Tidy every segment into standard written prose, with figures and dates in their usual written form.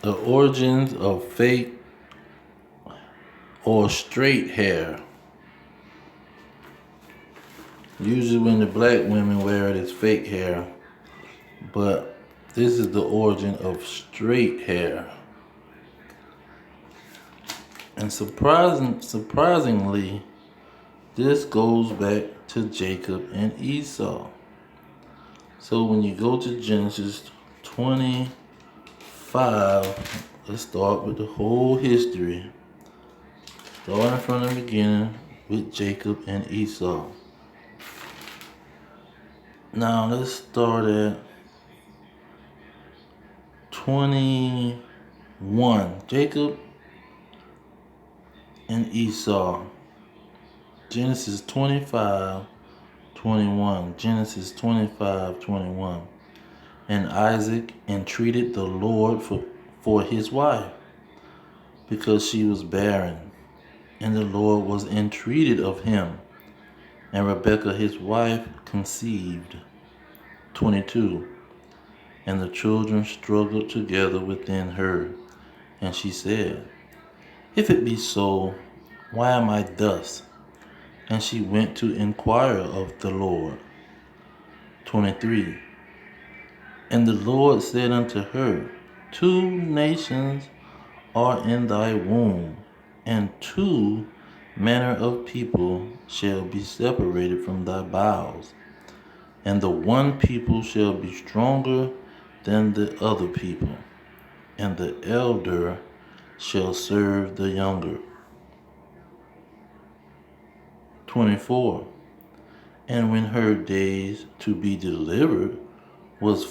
The origins of fake or straight hair. Usually when the black women wear it, it's fake hair. But this is the origin of straight hair. And surprisingly, this goes back to Jacob and Esau. So when you go to Genesis 25, let's start with the whole history. Starting from the beginning with Jacob and Esau. Now let's start at 21. Jacob and Esau. Genesis 25:21. Genesis 25:21. And Isaac entreated the Lord for his wife, because she was barren. And the Lord was entreated of him. And Rebekah his wife conceived. 22. And the children struggled together within her. And she said, If it be so, why am I thus? And she went to inquire of the Lord. 23. And the Lord said unto her, 2 nations are in thy womb, and 2 manner of people shall be separated from thy bowels. And the one people shall be stronger than the other people, and the elder shall serve the younger. 24. And when her days to be delivered was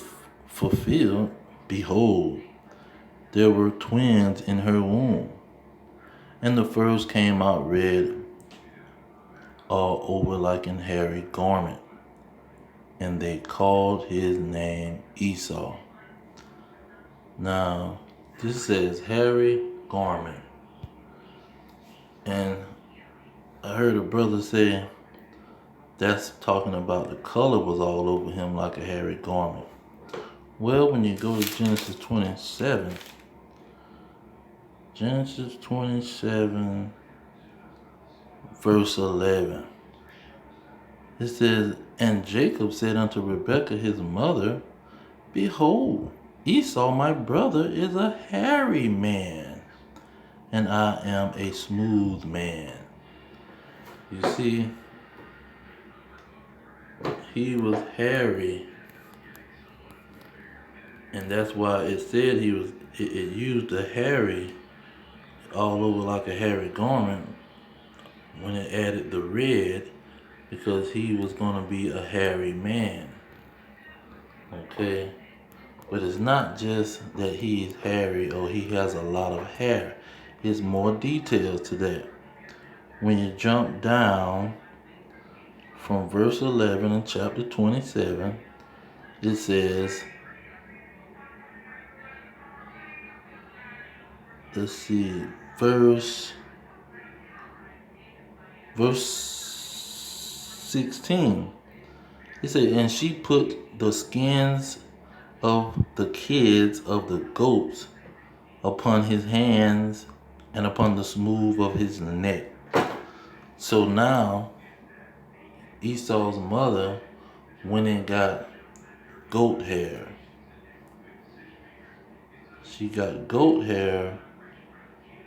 fulfilled, behold, there were twins in her womb. And the first came out red all over like an hairy garment. And they called his name Esau. Now, this says hairy garment. And I heard a brother say that's talking about the color was all over him like a hairy garment. Well, when you go to Genesis 27, verse 11, it says, And Jacob said unto Rebekah his mother, Behold, Esau my brother is a hairy man, and I am a smooth man. You see, he was hairy, and that's why it said it used the hairy all over like a hairy garment when it added the red, because he was going to be a hairy man. Okay? But it's not just that he's hairy or he has a lot of hair. There's more details to that. When you jump down from verse 11 in chapter 27, it says, let's see, verse 16. It said, And she put the skins of the kids of the goats upon his hands and upon the smooth of his neck. So now Esau's mother went and got goat hair. She got goat hair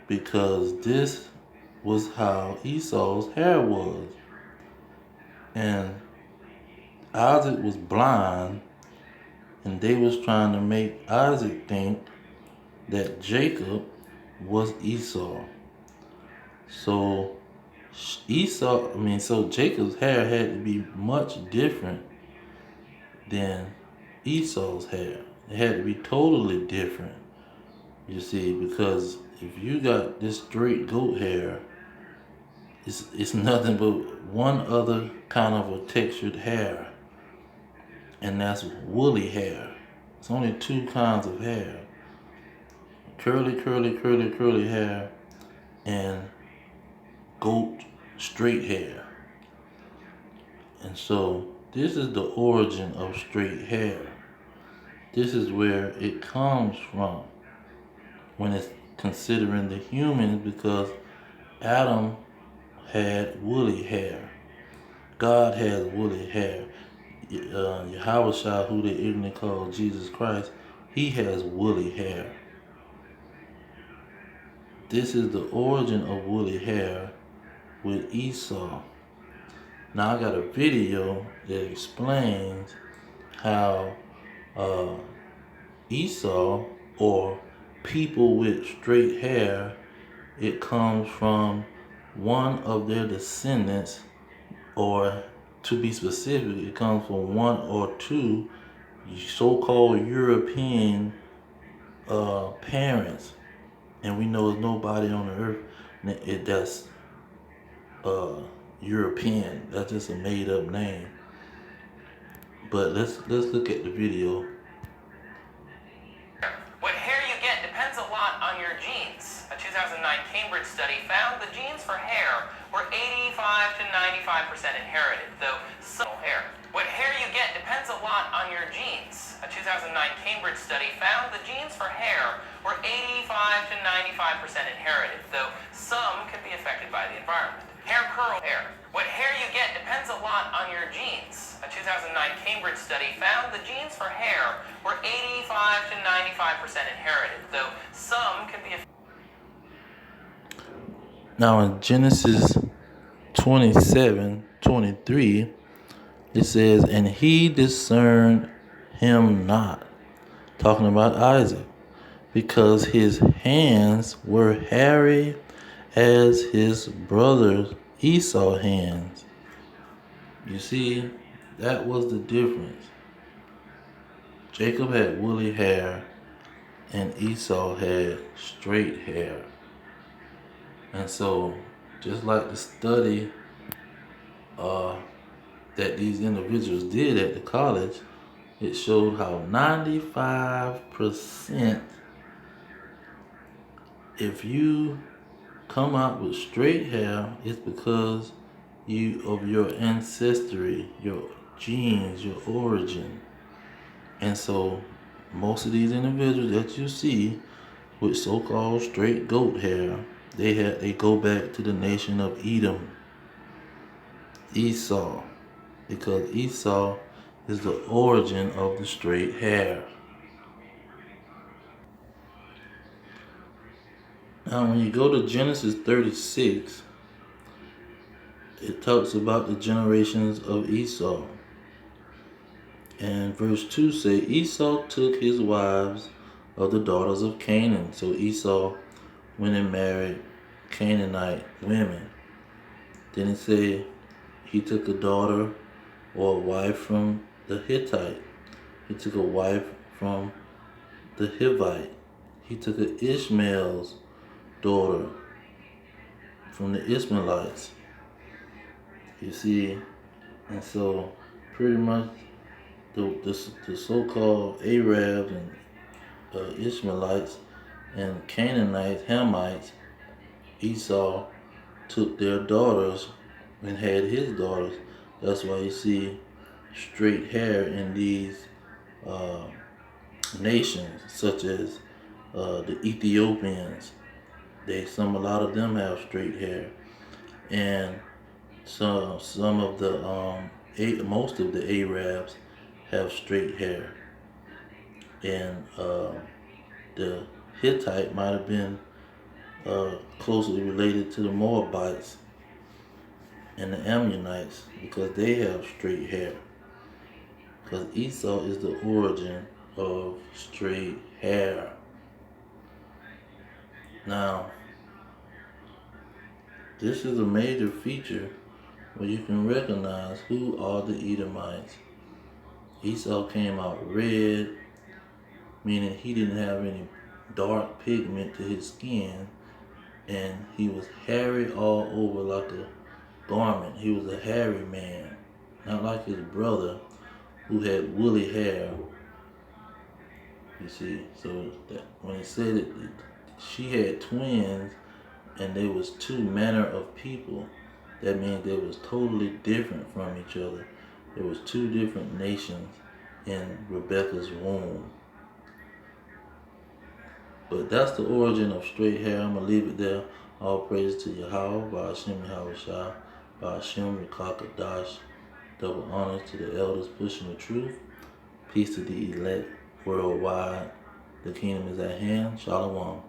because this was how Esau's hair was. And Isaac was blind, and they was trying to make Isaac think that Jacob was Esau. So Jacob's hair had to be much different than Esau's hair. It had to be totally different. You see, because if you got this straight goat hair, it's nothing but one other kind of a textured hair, and that's woolly hair. It's only 2 kinds of hair: curly hair, and goat straight hair. And so this is the origin of straight hair. This is where it comes from. when it's considering the humans, because Adam had woolly hair. God has woolly hair. Yahushua, who they ignorantly call Jesus Christ, he has woolly hair. This is the origin of woolly hair with Esau. Now I got a video that explains how Esau, or people with straight hair, it comes from one of their descendants, or to be specific, it comes from one or two so-called European parents. And we know there's nobody on the earth that's European. That's just a made-up name. But let's look at the video. What hair you get depends a lot on your genes. A 2009 Cambridge study found the genes for hair were 85 to 95% inherited, though some hair. What hair you get depends a lot on your genes. A 2009 Cambridge study found the genes for hair were 85 to 95% inherited, though some can be affected by the environment. Hair curl hair. What hair you get depends a lot on your genes. A 2009 Cambridge study found the genes for hair were 85 to 95% inherited, though some can be affected. Now in Genesis 27:23, it says, and he discerned him not, talking about Isaac, because his hands were hairy as his brother Esau's hands. You see, that was the difference. Jacob had woolly hair and Esau had straight hair. And so, just like the study that these individuals did at the college, it showed how 95%, if you come out with straight hair, it's because of your ancestry, your genes, your origin. And so most of these individuals that you see with so-called straight goat hair, they go back to the nation of Edom, Esau, because Esau is the origin of the straight hair. Now when you go to Genesis 36, it talks about the generations of Esau. And verse 2 say, Esau took his wives of the daughters of Canaan. So Esau went and married Canaanite women. Then it say he took a daughter or a wife from the Hittite. He took a wife from the Hivite. He took an Ishmael's daughter from the Ishmaelites. You see, and so pretty much the so-called Arabs and Ishmaelites and Canaanites, Hamites, Esau took their daughters and had his daughters. That's why you see straight hair in these nations, such as the Ethiopians. A lot of them have straight hair, and some of the most of the Arabs have straight hair, and the Hittite might have been closely related to the Moabites and the Ammonites because they have straight hair. Because Esau is the origin of straight hair. Now, this is a major feature where you can recognize who are the Edomites. Esau came out red, meaning he didn't have any dark pigment to his skin, and he was hairy all over like a garment. He was a hairy man, not like his brother who had woolly hair. You see, so that when it said that she had twins and they was two manner of people, that means they was totally different from each other. There was two different nations in Rebecca's womb. But that's the origin of straight hair. I'm going to leave it there. All praise to Yahweh, Ba'ashem Yahweh Shah, Ba'ashem Rekakadash. Double honors to the elders pushing the truth. Peace to the elect worldwide. The kingdom is at hand. Shalom.